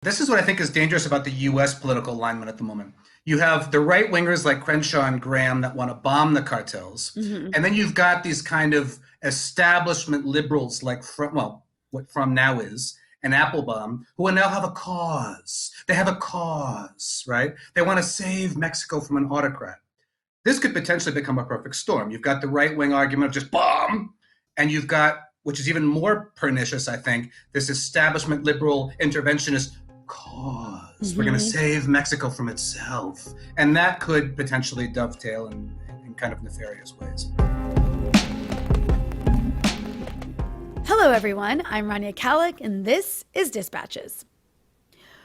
This is what I think is dangerous about the US political alignment at the moment. You have the right wingers like Crenshaw and Graham that want to bomb the cartels. Hmm. And then you've got these kind of establishment liberals like, what From Now is, and Applebaum, who will now have a cause. They have a cause, right? They want to save Mexico from an autocrat. This could potentially become a perfect storm. You've got the right wing argument of just bomb, and you've got, which is even more pernicious, I think, this establishment liberal interventionist cause. We're going to Hmm. save Mexico from itself. And that could potentially dovetail in kind of nefarious ways. Hello, everyone. I'm Rania Kalik, and this is Dispatches.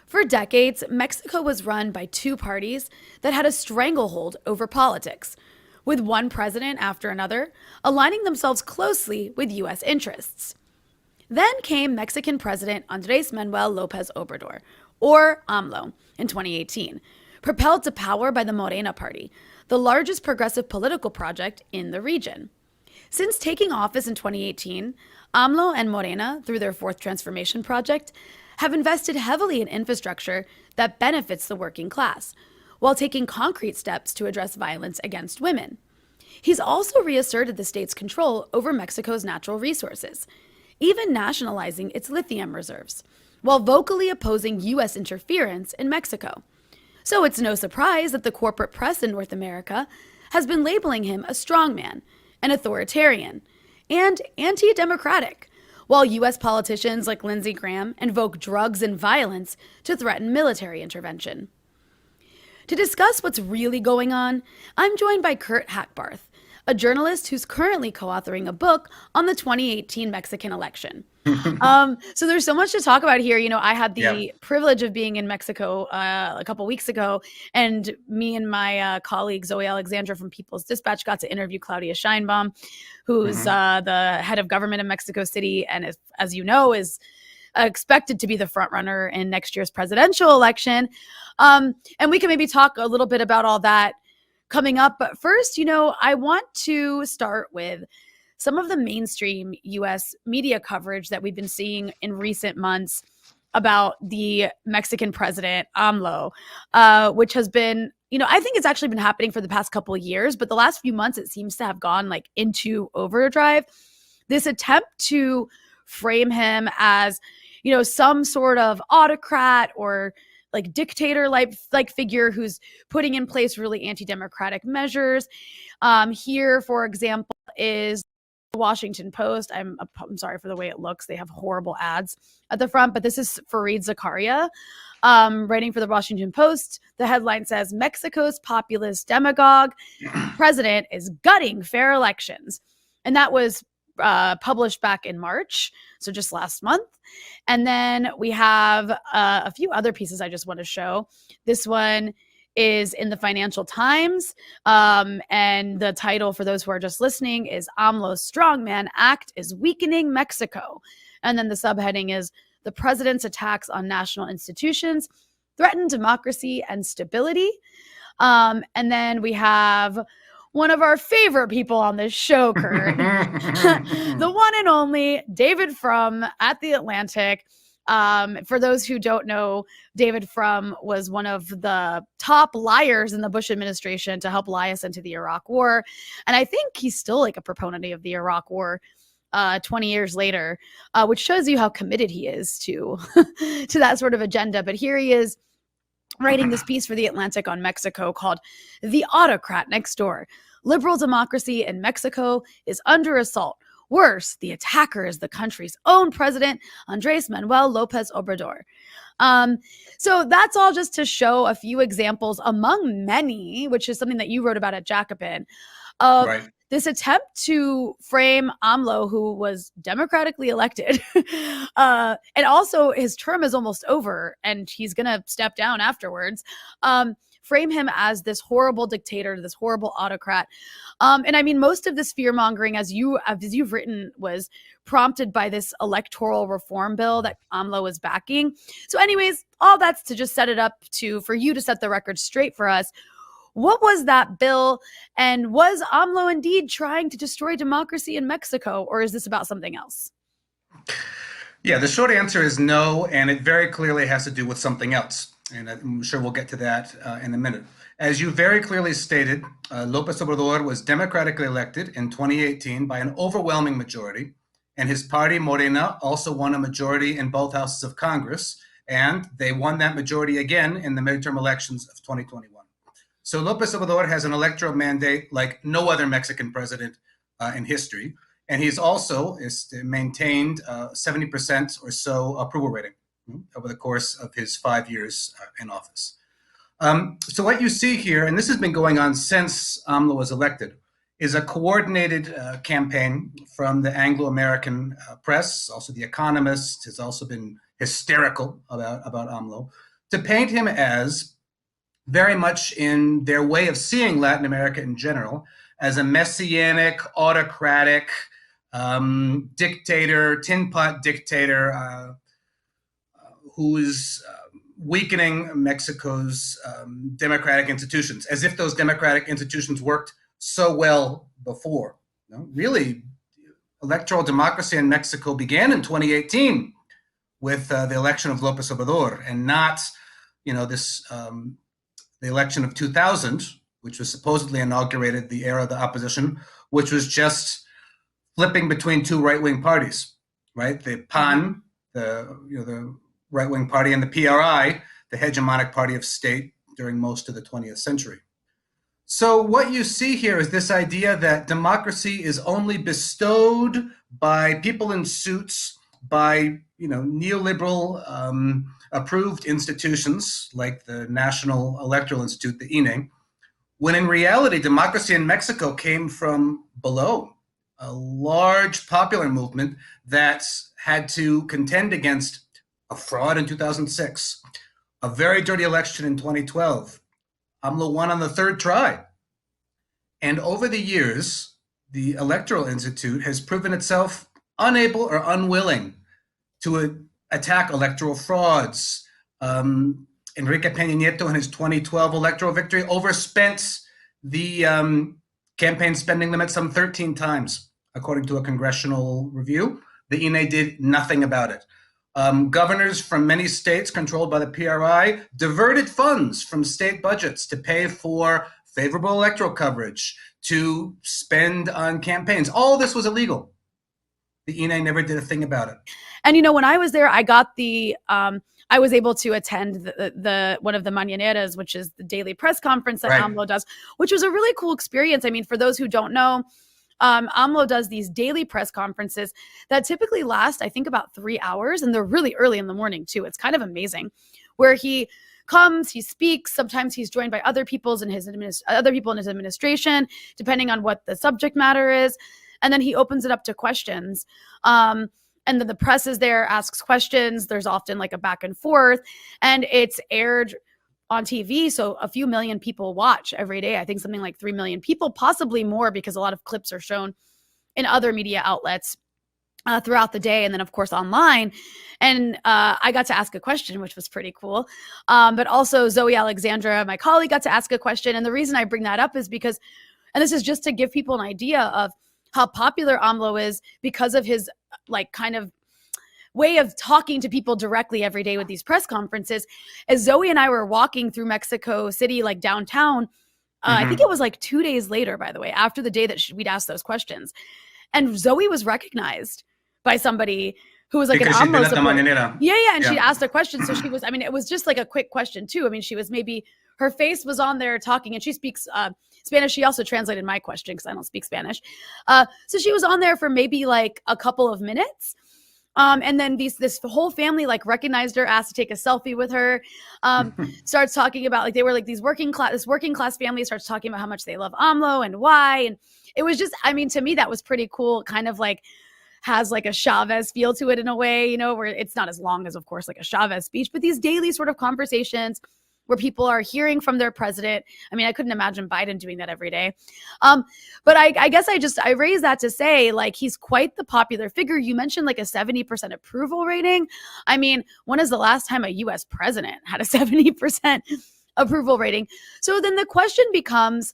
For decades, Mexico was run by two parties that had a stranglehold over politics, with one president after another aligning themselves closely with U.S. interests. Then came Mexican President Andrés Manuel López Obrador, or AMLO, in 2018, propelled to power by the Morena Party, the largest progressive political project in the region. Since taking office in 2018, AMLO and Morena, through their Fourth Transformation Project, have invested heavily in infrastructure that benefits the working class, while taking concrete steps to address violence against women. He's also reasserted the state's control over Mexico's natural resources, even nationalizing its lithium reserves, while vocally opposing U.S. interference in Mexico. So it's no surprise that the corporate press in North America has been labeling him a strongman, an authoritarian, and anti-democratic, while U.S. politicians like Lindsey Graham invoke drugs and violence to threaten military intervention. To discuss what's really going on, I'm joined by Kurt Hackbarth, a journalist who's currently co-authoring a book on the 2018 Mexican election. So there's so much to talk about here. I had Yeah. the privilege of being in Mexico a couple weeks ago, and me and my colleague Zoe Alexandra from People's Dispatch got to interview Claudia Scheinbaum, who's Mhm. The head of government in Mexico City, and as you know, is expected to be the front runner in next year's presidential election. And we can maybe talk a little bit about all that coming up. But first, I want to start with some of the mainstream US media coverage that we've been seeing in recent months about the Mexican president, AMLO, which has been, I think it's actually been happening for the past couple of years, but the last few months it seems to have gone like into overdrive. This attempt to frame him as, some sort of autocrat or like dictator like figure who's putting in place really anti-democratic measures. Here, for example, is the Washington Post. I'm sorry for the way it looks. They have horrible ads at the front, but this is Fareed Zakaria, writing for the Washington Post. The headline says, Mexico's populist demagogue president is gutting fair elections. And that was published back in March, so just last month. And then we have a few other pieces I just want to show. This one is in the Financial Times, and the title, for those who are just listening, is AMLO's Strongman Act is Weakening Mexico. And then the subheading is The President's Attacks on National Institutions Threaten Democracy and Stability. And then we have one of our favorite people on this show, Kurt, the one and only David Frum at The Atlantic. For those who don't know, David Frum was one of the top liars in the Bush administration to help lie us into the Iraq War. And I think he's still like a proponent of the Iraq War 20 years later, which shows you how committed he is to, to that sort of agenda. But here he is writing this piece for The Atlantic on Mexico called The Autocrat Next Door. Liberal democracy in Mexico is under assault. Worse, the attacker is the country's own president, Andrés Manuel López Obrador. So that's all just to show a few examples among many, which is something that you wrote about at Jacobin, of Right. this attempt to frame AMLO, who was democratically elected, and also his term is almost over and he's going to step down afterwards, frame him as this horrible dictator, this horrible autocrat. And I mean, most of this fear mongering, as you've written, was prompted by this electoral reform bill that AMLO was backing. So anyways, all that's to just set it up for you to set the record straight for us. What was that bill? And was AMLO indeed trying to destroy democracy in Mexico? Or is this about something else? Yeah, the short answer is no, and it very clearly has to do with something else. And I'm sure we'll get to that in a minute. As you very clearly stated, Lopez Obrador was democratically elected in 2018 by an overwhelming majority, and his party, Morena, also won a majority in both houses of Congress, and they won that majority again in the midterm elections of 2021. So Lopez Obrador has an electoral mandate like no other Mexican president in history. And he's also maintained 70% or so approval rating over the course of his 5 years in office. So what you see here, and this has been going on since Amlo was elected, is a coordinated campaign from the Anglo-American press. Also, The Economist has also been hysterical about Amlo, to paint him as very much in their way of seeing Latin America in general as a messianic, autocratic dictator, tin pot dictator who is weakening Mexico's democratic institutions, as if those democratic institutions worked so well before. Really, electoral democracy in Mexico began in 2018 with the election of Lopez Obrador, and not, the election of 2000, which was supposedly inaugurated the era of the opposition, which was just flipping between two right-wing parties, right? The PAN, the right-wing party, and the PRI, the hegemonic party of state during most of the 20th century. So what you see here is this idea that democracy is only bestowed by people in suits, by neoliberal approved institutions like the National Electoral Institute, the INE, when in reality democracy in Mexico came from below, a large popular movement that had to contend against a fraud in 2006, a very dirty election in 2012. AMLO won on the third try. And over the years, the Electoral Institute has proven itself unable or unwilling to attack electoral frauds. Enrique Peña Nieto, in his 2012 electoral victory, overspent the campaign spending limit some 13 times, according to a congressional review. The INE did nothing about it. Governors from many states controlled by the PRI diverted funds from state budgets to pay for favorable electoral coverage, to spend on campaigns. All this was illegal. The INE never did a thing about it. And when I was there, I got I was able to attend the one of the mañaneras, which is the daily press conference that AMLO does, which was a really cool experience. I mean, for those who don't know, AMLO does these daily press conferences that typically last, I think, about 3 hours, and they're really early in the morning too. It's kind of amazing, where he comes, he speaks. Sometimes he's joined by other people in his administration, depending on what the subject matter is, and then he opens it up to questions. And then the press is there, asks questions. There's often like a back and forth, and it's aired on TV. So a few million people watch every day. I think something like 3 million people, possibly more, because a lot of clips are shown in other media outlets throughout the day. And then of course online. And I got to ask a question, which was pretty cool. But also Zoe Alexandra, my colleague, got to ask a question. And the reason I bring that up is because, and this is just to give people an idea of how popular AMLO is, because of his kind of way of talking to people directly every day with these press conferences. As Zoe and I were walking through Mexico City, downtown, I think it was 2 days later, by the way, after the day that we'd asked those questions. And Zoe was recognized by somebody who was because an AMLO supporter. Yeah. And she asked a question. So she was, it was just a quick question too. She was her face was on there talking, and she speaks Spanish. She also translated my question because I don't speak Spanish. So she was on there for maybe a couple of minutes. And then this whole family recognized her, asked to take a selfie with her, starts talking about they were this working class family starts talking about how much they love AMLO and why. And it was just, to me, that was pretty cool. Kind of has a Chavez feel to it in a way, where it's not as long as, of course, a Chavez speech, but these daily sort of conversations where people are hearing from their president. I couldn't imagine Biden doing that every day. But I guess I raise that to say, he's quite the popular figure. You mentioned a 70% approval rating. When is the last time a U.S. president had a 70% approval rating? So then the question becomes,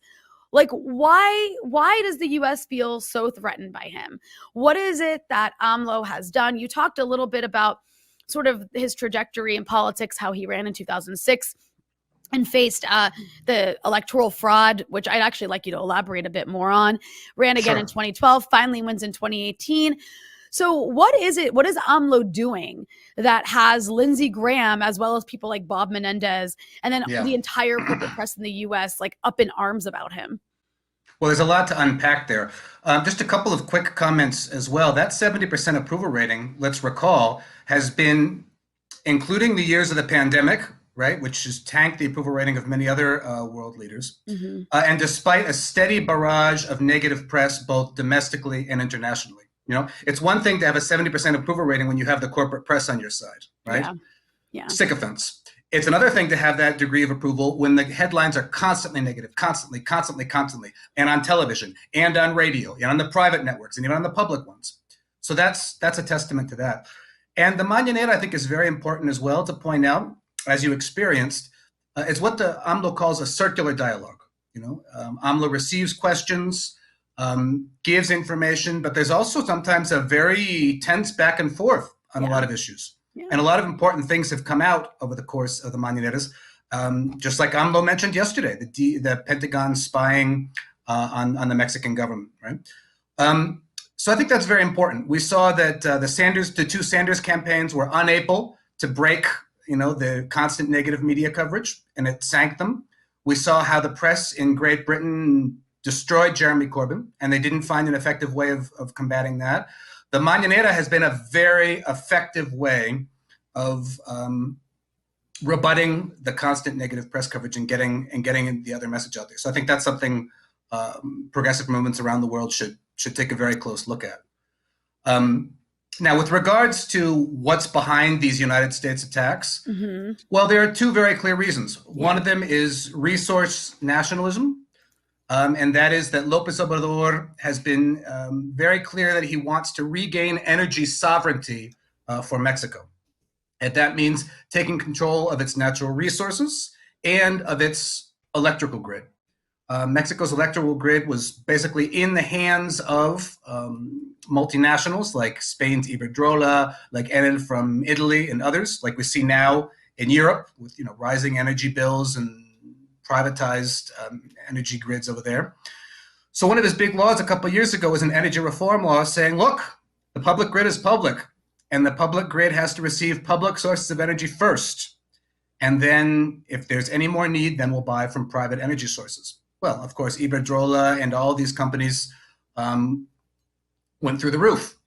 Like, why does the US feel so threatened by him? What is it that AMLO has done? You talked a little bit about sort of his trajectory in politics, how he ran in 2006 and faced the electoral fraud, which I'd actually like you to elaborate a bit more on, ran again in Sure. 2012, finally wins in 2018. So what is it? What is AMLO doing that has Lindsey Graham, as well as people like Bob Menendez, and then Yeah. the entire corporate press in the U.S. like up in arms about him? Well, there's a lot to unpack there. Just a couple of quick comments as well. That 70% approval rating, let's recall, has been including the years of the pandemic, right, which has tanked the approval rating of many other world leaders. Mm-hmm. And despite a steady barrage of negative press, both domestically and internationally. You know, it's one thing to have a 70% approval rating when you have the corporate press on your side, right? Yeah. Yeah. Sycophants. It's another thing to have that degree of approval when the headlines are constantly negative, constantly, and on television, and on radio, and on the private networks, and even on the public ones. So that's a testament to that. And the Mañanera, I think, is very important as well to point out, as you experienced, it's what the AMLO calls a circular dialogue. You know, AMLO receives questions, gives information, but there's also sometimes a very tense back and forth on a lot of issues. Yeah. And a lot of important things have come out over the course of the Mañaneras, just like AMLO mentioned yesterday, the Pentagon spying on the Mexican government, right? So I think that's very important. We saw that the two Sanders campaigns were unable to break, you know, the constant negative media coverage, and it sank them. We saw how the press in Great Britain destroyed Jeremy Corbyn, and they didn't find an effective way of combating that. The Mañanera has been a very effective way of rebutting the constant negative press coverage and getting the other message out there. So I think that's something progressive movements around the world should take a very close look at. Now, with regards to what's behind these United States attacks, well, there are two very clear reasons. One of them is resource nationalism, and that is that López Obrador has been very clear that he wants to regain energy sovereignty for Mexico. And that means taking control of its natural resources and of its electrical grid. Mexico's electrical grid was basically in the hands of multinationals like Spain's Iberdrola, like Enel from Italy, and others, like we see now in Europe with, you know, rising energy bills and privatized energy grids over there. So one of his big laws a couple of years ago was an energy reform law saying, look, the public grid is public, and the public grid has to receive public sources of energy first. And then if there's any more need, then we'll buy from private energy sources. Well, of course, Iberdrola and all these companies went through the roof.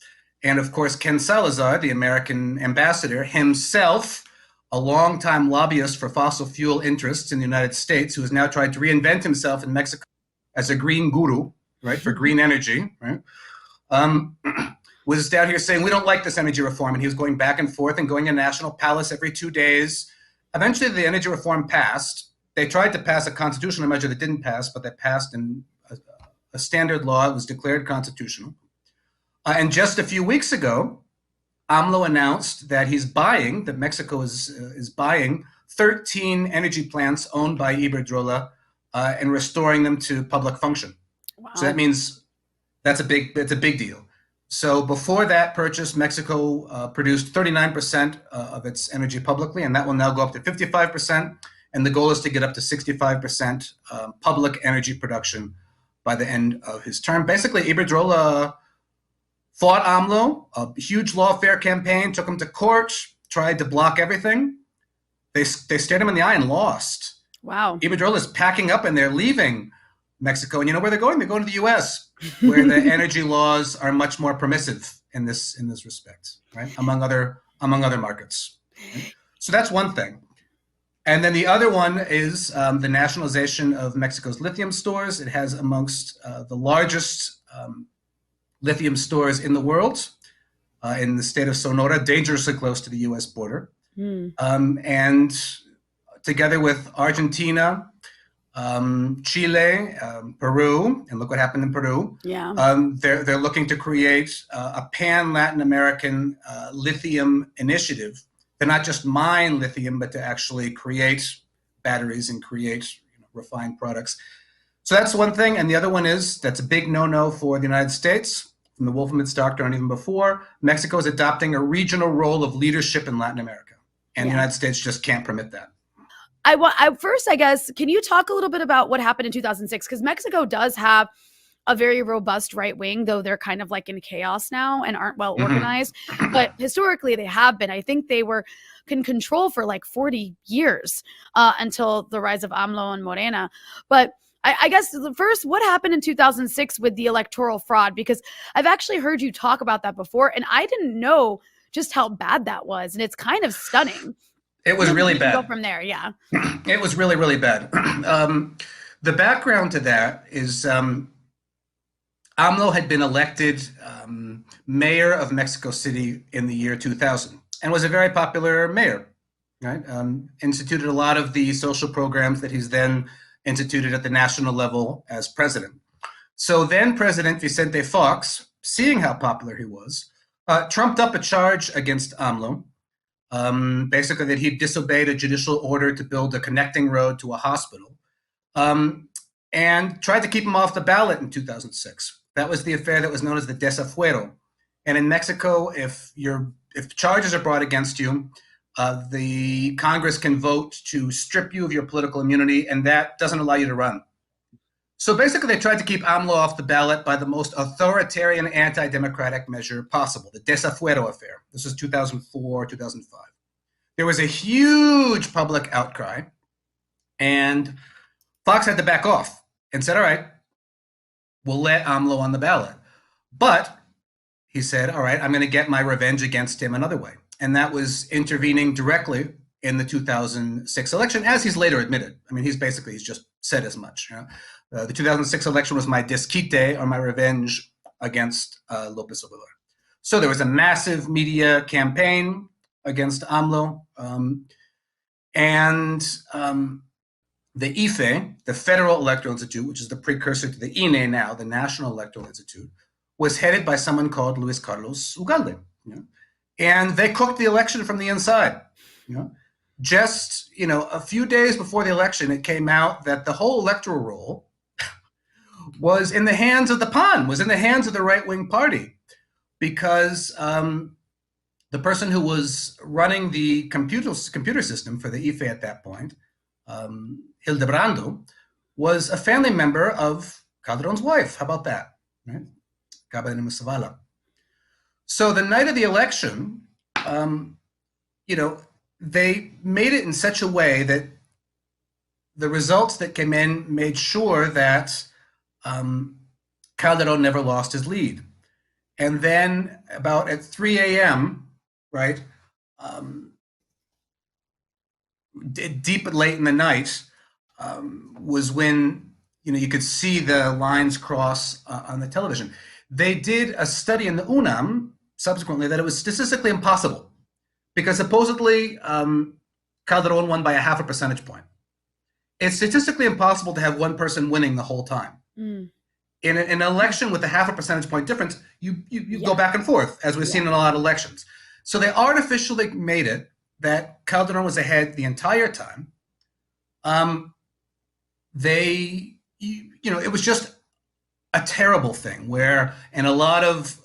And of course, Ken Salazar, the American ambassador, himself a longtime lobbyist for fossil fuel interests in the United States, who has now tried to reinvent himself in Mexico as a green guru, right, for green energy, right, was down here saying, we don't like this energy reform. And he was going back and forth and going to National Palace every 2 days. Eventually, the energy reform passed. They tried to pass a constitutional measure that didn't pass, but that passed in a standard law. It was declared constitutional. And just a few weeks ago, AMLO announced that that Mexico is buying 13 energy plants owned by Iberdrola and restoring them to public function. Wow. So that means that's a big deal. So before that purchase, Mexico produced 39% of its energy publicly, and that will now go up to 55%. And the goal is to get up to 65% public energy production by the end of his term. Basically, Iberdrola fought AMLO, a huge lawfare campaign, took him to court, tried to block everything. They stared him in the eye and lost. Wow. Iberdrola is packing up and they're leaving Mexico. And you know where they're going? They're going to the U.S., where the energy laws are much more permissive in this respect, right? Among other markets. Right? So that's one thing. And then the other one is the nationalization of Mexico's lithium stores. It has amongst the largest lithium stores in the world, in the state of Sonora, dangerously close to the U.S. border. And together with Argentina, Chile, Peru, and look what happened in Peru. Yeah. They're looking to create a pan-Latin American lithium initiative to not just mine lithium, but to actually create batteries and create refined products. So that's one thing. And the other one is that's a big no-no for the United States. From the Wolfowitz Doctrine and even before, Mexico is adopting a regional role of leadership in Latin America. And the Yeah. United States just can't permit that. First, I guess, can you talk a little bit about what happened in 2006? Because Mexico does have a very robust right wing, though they're kind of like in chaos now and aren't well organized. But historically, they have been. I think they can control for like 40 years until the rise of AMLO and Morena. But I guess first, what happened in 2006 with the electoral fraud? Because I've actually heard you talk about that before, and I didn't know just how bad that was. And it's kind of stunning. It was really We can go bad. from there. Yeah. It was really, really bad. The background to that is AMLO had been elected mayor of Mexico City in the year 2000 and was a very popular mayor, right? Instituted a lot of the social programs that he's then instituted at the national level as president. So then President Vicente Fox, seeing how popular he was, trumped up a charge against AMLO, basically that he disobeyed a judicial order to build a connecting road to a hospital, and tried to keep him off the ballot in 2006. That was the affair that was known as the desafuero. And in Mexico, if charges are brought against you, the Congress can vote to strip you of your political immunity, and that doesn't allow you to run. So basically, they tried to keep AMLO off the ballot by the most authoritarian anti-democratic measure possible, the desafuero affair. This was 2004, 2005. There was a huge public outcry, and Fox had to back off and said, all right, we'll let AMLO on the ballot. But he said, all right, I'm going to get my revenge against him another way. And that was intervening directly in the 2006 election, as he's later admitted. I mean, he's just said as much. You know? The 2006 election was my desquite, or my revenge against Lopez Obrador. So there was a massive media campaign against AMLO. The IFE, the Federal Electoral Institute, which is the precursor to the INE now, the National Electoral Institute, was headed by someone called Luis Carlos Ugalde. You know? And they cooked the election from the inside. You know? Just a few days before the election, it came out that the whole electoral roll was in the hands of the PAN, was in the hands of the right-wing party, because the person who was running the computer system for the IFE at that point, Hildebrando, was a family member of Calderon's wife. How about that? Right? So the night of the election, they made it in such a way that the results that came in made sure that Calderon never lost his lead. And then about at 3 a.m., right, deep late in the night, was when you could see the lines cross on the television. They did a study in the UNAM subsequently that it was statistically impossible, because supposedly Calderon won by a half a percentage point. It's statistically impossible to have one person winning the whole time. In an election with a half a percentage point difference, you go back and forth, as we've seen in a lot of elections. So they artificially made it that Calderon was ahead the entire time. It was just a terrible thing where in a lot of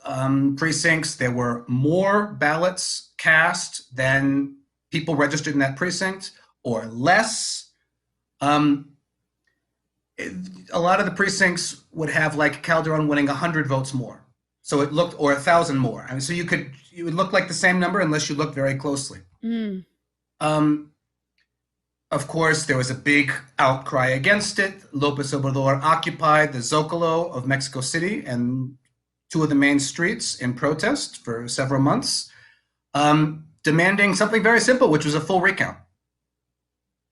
precincts, there were more ballots cast than people registered in that precinct, or less. A lot of the precincts would have like Calderon winning 100 votes more. So it looked, or 1,000 more. I mean, so it would look like the same number unless you looked very closely. Of course, there was a big outcry against it. Lopez Obrador occupied the Zocalo of Mexico City and two of the main streets in protest for several months, demanding something very simple, which was a full recount,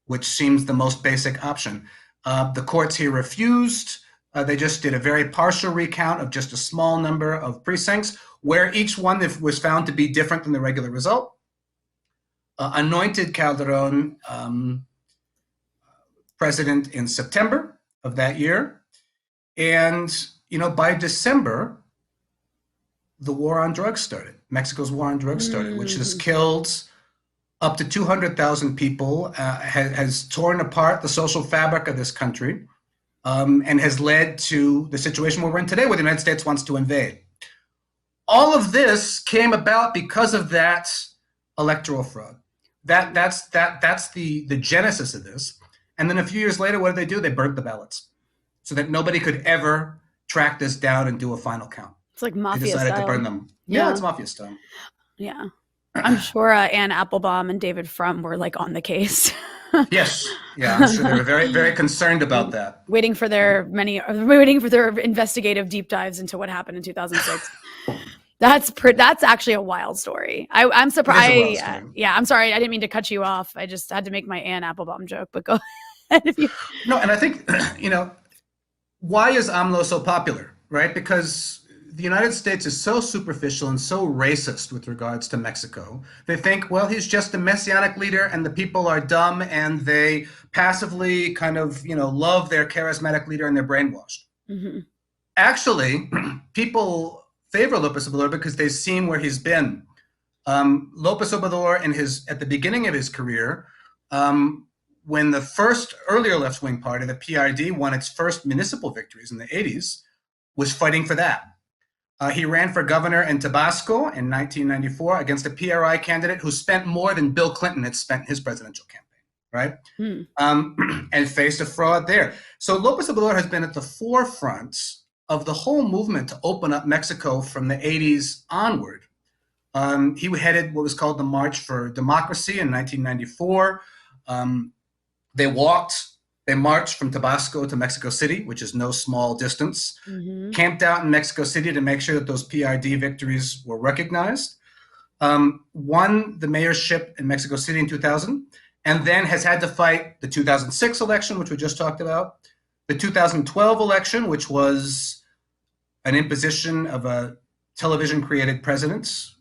which seems the most basic option. The courts here refused. They just did a very partial recount of just a small number of precincts, where each one was found to be different than the regular result. Anointed Calderon president in September of that year. And, by December, the war on drugs started. Mexico's war on drugs started, which has killed up to 200,000 people, has torn apart the social fabric of this country. and has led to the situation we're in today, where the United States wants to invade. All of this came about because of that electoral fraud. That's the genesis of this. And then a few years later, what did they do? They burnt the ballots so that nobody could ever track this down and do a final count. It's like They mafia decided to style. burn them. Yeah, Yeah. it's mafia style. Yeah. I'm sure Anne Applebaum and David Frum were like on the case. Yes, yeah, I'm sure they were very, very concerned about that. waiting for their investigative deep dives into what happened in 2006. That's actually a wild story. I'm surprised. It is a wild story. Yeah, I'm sorry. I didn't mean to cut you off. I just had to make my Anne Applebaum joke, but go ahead. If you... No, and I think, why is AMLO so popular, right? Because the United States is so superficial and so racist with regards to Mexico. They think, well, he's just a messianic leader and the people are dumb and they passively kind of, love their charismatic leader and they're brainwashed. Mm-hmm. Actually, people favor Lopez Obrador because they've seen where he's been. Lopez Obrador, at the beginning of his career, when the first earlier left-wing party, the PRD, won its first municipal victories in the 80s, was fighting for that. He ran for governor in Tabasco in 1994 against a PRI candidate who spent more than Bill Clinton had spent in his presidential campaign, right? And faced a fraud there. So Lopez Obrador has been at the forefront of the whole movement to open up Mexico from the 80s onward. He headed what was called the March for Democracy in 1994. They marched from Tabasco to Mexico City, which is no small distance, camped out in Mexico City to make sure that those PRD victories were recognized, won the mayorship in Mexico City in 2000, and then has had to fight the 2006 election, which we just talked about, the 2012 election, which was an imposition of a television-created president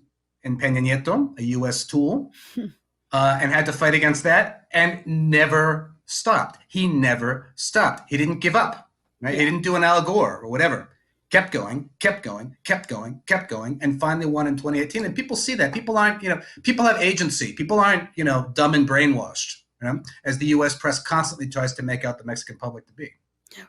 in Peña Nieto, a U.S. tool, and had to fight against that, and never stopped. He never stopped. He didn't give up. Right? Yeah. He didn't do an Al Gore or whatever. Kept going, and finally won in 2018. And people see that. People aren't, people have agency. People aren't, dumb and brainwashed, as the U.S. press constantly tries to make out the Mexican public to be.